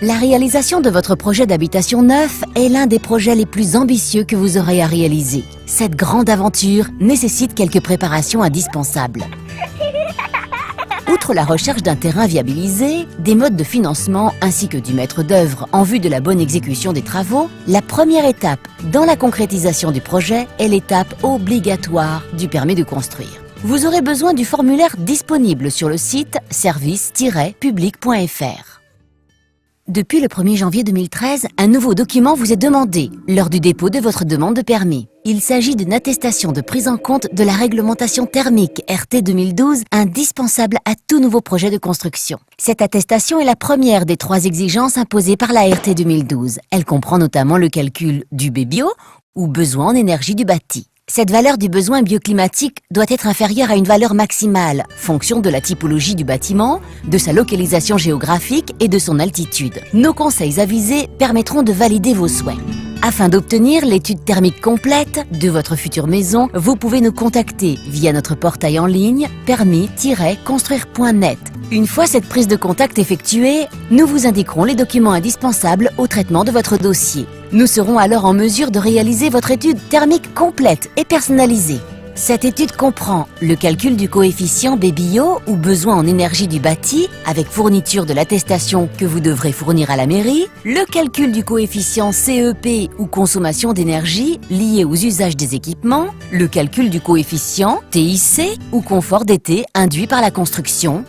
La réalisation de votre projet d'habitation neuf est l'un des projets les plus ambitieux que vous aurez à réaliser. Cette grande aventure nécessite quelques préparations indispensables. Outre la recherche d'un terrain viabilisé, des modes de financement ainsi que du maître d'œuvre en vue de la bonne exécution des travaux, la première étape dans la concrétisation du projet est l'étape obligatoire du permis de construire. Vous aurez besoin du formulaire disponible sur le site service-public.fr. Depuis le 1er janvier 2013, un nouveau document vous est demandé lors du dépôt de votre demande de permis. Il s'agit d'une attestation de prise en compte de la réglementation thermique RT 2012, indispensable à tout nouveau projet de construction. Cette attestation est la première des 3 exigences imposées par la RT 2012. Elle comprend notamment le calcul du BBio, ou besoin en énergie du bâti. Cette valeur du besoin bioclimatique doit être inférieure à une valeur maximale, fonction de la typologie du bâtiment, de sa localisation géographique et de son altitude. Nos conseils avisés permettront de valider vos souhaits. Afin d'obtenir l'étude thermique complète de votre future maison, vous pouvez nous contacter via notre portail en ligne permis-construire.net. Une fois cette prise de contact effectuée, nous vous indiquerons les documents indispensables au traitement de votre dossier. Nous serons alors en mesure de réaliser votre étude thermique complète et personnalisée. Cette étude comprend le calcul du coefficient BBio ou besoin en énergie du bâti avec fourniture de l'attestation que vous devrez fournir à la mairie, le calcul du coefficient CEP ou consommation d'énergie lié aux usages des équipements, le calcul du coefficient TIC ou confort d'été induit par la construction,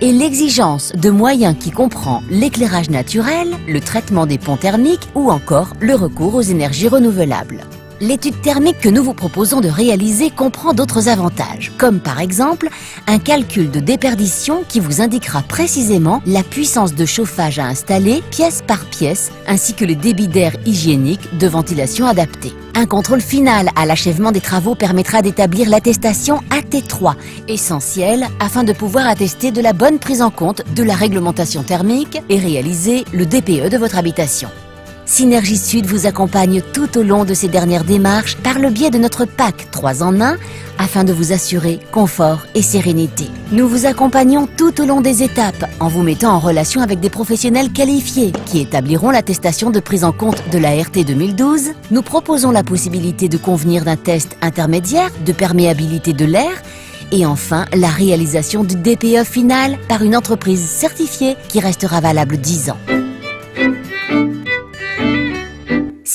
et l'exigence de moyens qui comprend l'éclairage naturel, le traitement des ponts thermiques ou encore le recours aux énergies renouvelables. L'étude thermique que nous vous proposons de réaliser comprend d'autres avantages, comme par exemple un calcul de déperdition qui vous indiquera précisément la puissance de chauffage à installer pièce par pièce, ainsi que le débit d'air hygiénique de ventilation adapté. Un contrôle final à l'achèvement des travaux permettra d'établir l'attestation AT3, essentielle afin de pouvoir attester de la bonne prise en compte de la réglementation thermique et réaliser le DPE de votre habitation. Synergie Sud vous accompagne tout au long de ces dernières démarches par le biais de notre pack 3 en 1 afin de vous assurer confort et sérénité. Nous vous accompagnons tout au long des étapes en vous mettant en relation avec des professionnels qualifiés qui établiront l'attestation de prise en compte de la RT 2012. Nous proposons la possibilité de convenir d'un test intermédiaire de perméabilité de l'air et enfin la réalisation du DPE final par une entreprise certifiée qui restera valable 10 ans.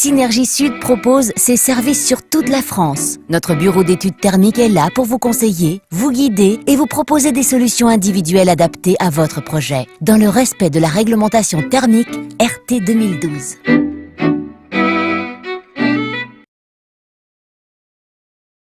Synergie Sud propose ses services sur toute la France. Notre bureau d'études thermiques est là pour vous conseiller, vous guider et vous proposer des solutions individuelles adaptées à votre projet, dans le respect de la réglementation thermique RT 2012.